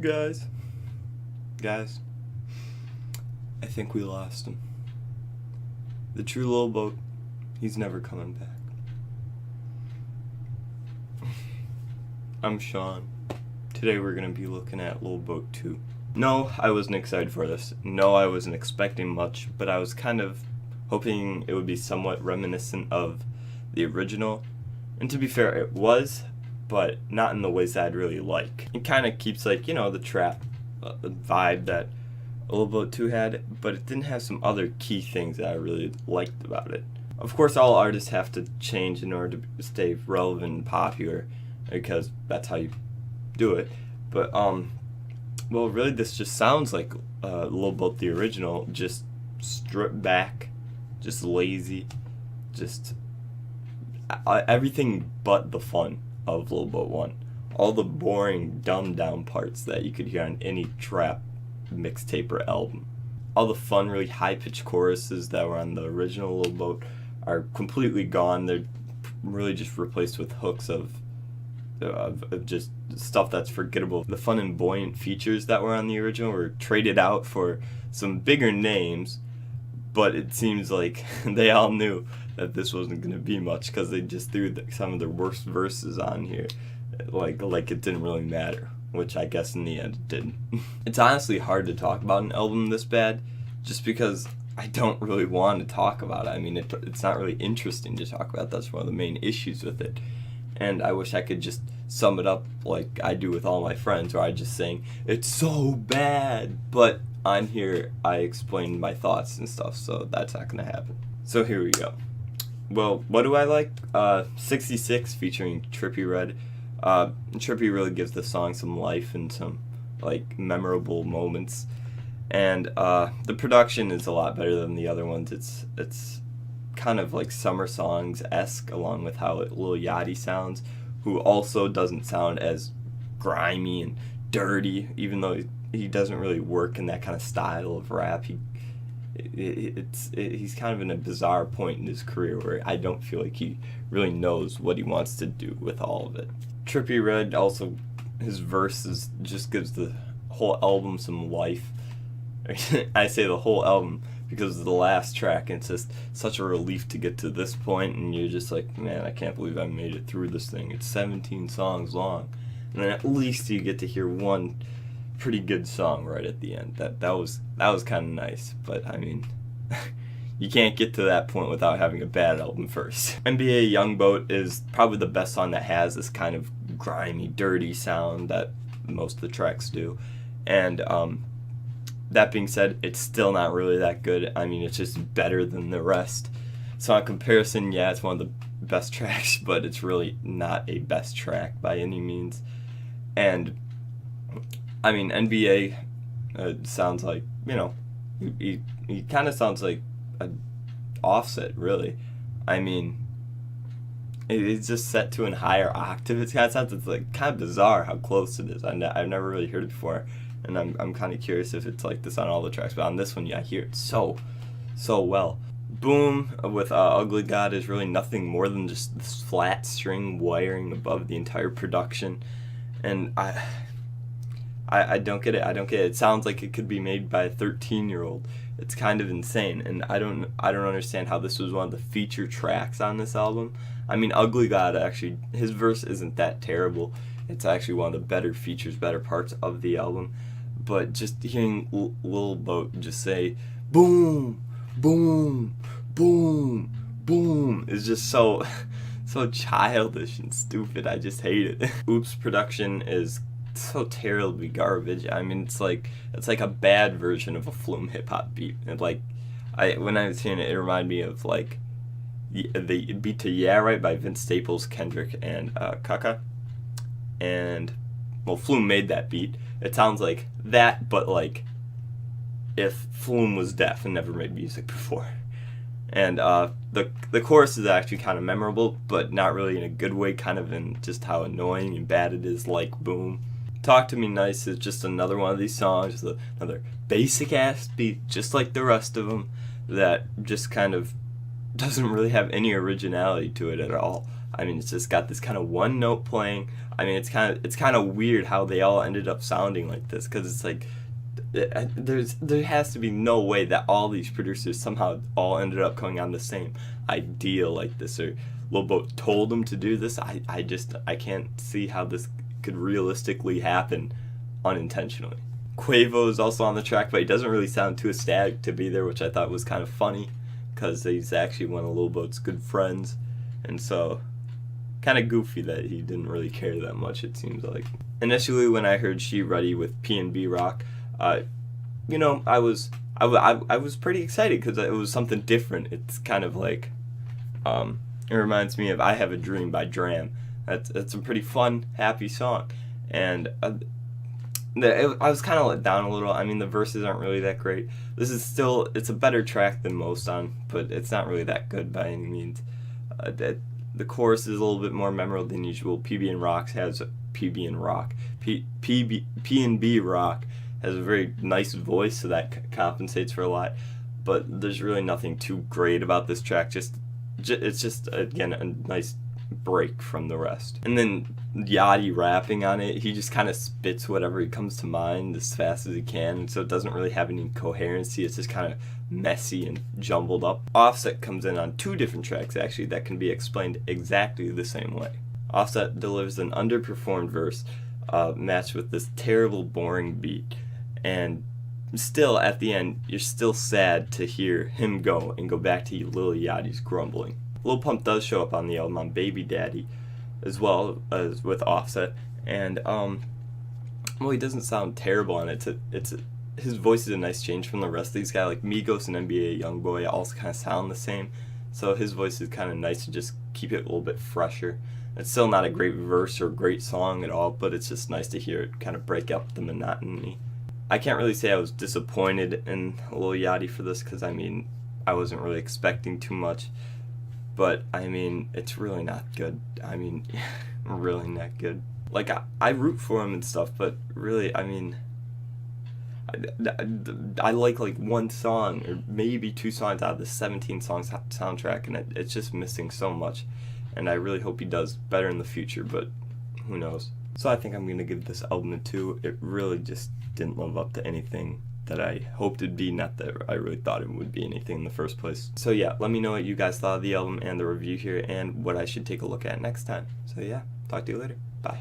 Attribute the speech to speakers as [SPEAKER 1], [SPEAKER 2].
[SPEAKER 1] Guys, I think we lost him. The true Lil Boat, he's never coming back. I'm Sean. Today we're going to be looking at Lil Boat 2. No, I wasn't excited for this. No, I wasn't expecting much, but I was kind of hoping it would be somewhat reminiscent of the original. And to be fair, it was, but not in the ways that I'd really like. It kind of keeps, like, the trap vibe that Lil Boat 2 had, but it didn't have some other key things that I really liked about it. Of course, all artists have to change in order to stay relevant and popular, because that's how you do it. But, well, really, this just sounds like Lil Boat the original, just stripped back, just lazy, just everything but the fun of Lil Boat 1. All the boring, dumbed-down parts that you could hear on any trap mixtape or album. All the fun, really high-pitched choruses that were on the original Lil Boat are completely gone. They're really just replaced with hooks of just stuff that's forgettable. The fun and buoyant features that were on the original were traded out for some bigger names, but it seems like they all knew that this wasn't going to be much because they just threw some of their worst verses on here. Like it didn't really matter, which I guess in the end it didn't. It's honestly hard to talk about an album this bad, just because I don't really want to talk about it. I mean, it's not really interesting to talk about. That's one of the main issues with it. And I wish I could just sum it up like I do with all my friends, where I just saying, it's so bad. But on here, I explain my thoughts and stuff, so that's not going to happen. So here we go. Well, what do I like? 66 featuring Trippie Redd. Trippie really gives the song some life and some like memorable moments, and the production is a lot better than the other ones. It's kind of like summer songs-esque, along with how Lil Yachty sounds, who also doesn't sound as grimy and dirty, even though he doesn't really work in that kind of style of rap. He's kind of in a bizarre point in his career where I don't feel like he really knows what he wants to do with all of it. Trippie Redd also, his verses just gives the whole album some life. I say the whole album because of the last track, and it's just such a relief to get to this point, and you're just like, man, I can't believe I made it through this thing. It's 17 songs long, and then at least you get to hear one pretty good song right at the end. That was kind of nice, but I mean, you can't get to that point without having a bad album first. NBA Youngboat is probably the best song that has this kind of grimy, dirty sound that most of the tracks do. And that being said, it's still not really that good. I mean, it's just better than the rest. So on comparison, yeah, it's one of the best tracks, but it's really not a best track by any means. And I mean, NBA sounds like, he kind of sounds like an Offset, really. I mean, it's just set to a higher octave. It's like kind of bizarre how close it is. I've never really heard it before, and I'm kind of curious if it's like this on all the tracks. But on this one, yeah, I hear it so well. Boom with Ugly God is really nothing more than just this flat string wiring above the entire production, and I don't get it. It sounds like it could be made by a 13-year-old. It's kind of insane, and I don't understand how this was one of the feature tracks on this album. I mean, Ugly God, actually, his verse isn't that terrible. It's actually one of the better parts of the album. But just hearing Lil Boat just say, boom, boom, boom, boom, is just so childish and stupid. I just hate it. Oops production is so terribly garbage. I mean, it's like a bad version of a Flume hip hop beat. And when I was hearing it, it reminded me of like the beat to Yeah Right by Vince Staples, Kendrick, and Kaka. And well, Flume made that beat. It sounds like that, but like if Flume was deaf and never made music before. And the chorus is actually kind of memorable, but not really in a good way, kind of in just how annoying and bad it is, like Boom. Talk to Me Nice is just another one of these songs, another basic ass beat, just like the rest of them, that just kind of doesn't really have any originality to it at all. I mean, it's just got this kind of one note playing. I mean, it's kind of weird how they all ended up sounding like this, because it's like there has to be no way that all these producers somehow all ended up coming on the same idea like this, or Lil Boat told them to do this. I can't see how this could realistically happen unintentionally. Quavo is also on the track, but he doesn't really sound too ecstatic to be there, which I thought was kind of funny, because he's actually one of Lil Boat's good friends, and so kind of goofy that he didn't really care that much, it seems like. Initially, when I heard She Ready with P&B Rock, you know, I was pretty excited, because it was something different. It's kind of like, it reminds me of I Have a Dream by Dram. That's a pretty fun, happy song, and I was kind of let down a little. I mean, the verses aren't really that great. This is still, it's a better track than most on, but it's not really that good by any means. The chorus is a little bit more memorable than usual. PB&B Rock has a very nice voice, so that compensates for a lot. But there's really nothing too great about this track. It's just, again, a nice break from the rest. And then Yachty rapping on it, he just kind of spits whatever he comes to mind as fast as he can, and so it doesn't really have any coherency. It's just kind of messy and jumbled up. Offset comes in on 2 different tracks, actually, that can be explained exactly the same way. Offset delivers an underperformed verse matched with this terrible, boring beat, and still, at the end, you're still sad to hear him go and go back to Lil Yachty's grumbling. Lil Pump does show up on the album on Baby Daddy, as well as with Offset, and well, he doesn't sound terrible on it. His voice is a nice change from the rest of these guys. Like Migos and NBA YoungBoy also kind of sound the same, so his voice is kind of nice to just keep it a little bit fresher. It's still not a great verse or great song at all, but it's just nice to hear it kind of break up the monotony. I can't really say I was disappointed in Lil Yachty for this, because I mean, I wasn't really expecting too much. But, I mean, it's really not good. I mean, really not good. Like, I root for him and stuff, but really, I mean, I like one song, or maybe 2 songs out of the 17-song soundtrack, and it's just missing so much. And I really hope he does better in the future, but who knows. So I think I'm going to give this album a 2. It really just didn't live up to anything that I hoped it'd be, not that I really thought it would be anything in the first place. So yeah, let me know what you guys thought of the album and the review here, and what I should take a look at next time. So yeah, talk to you later. Bye.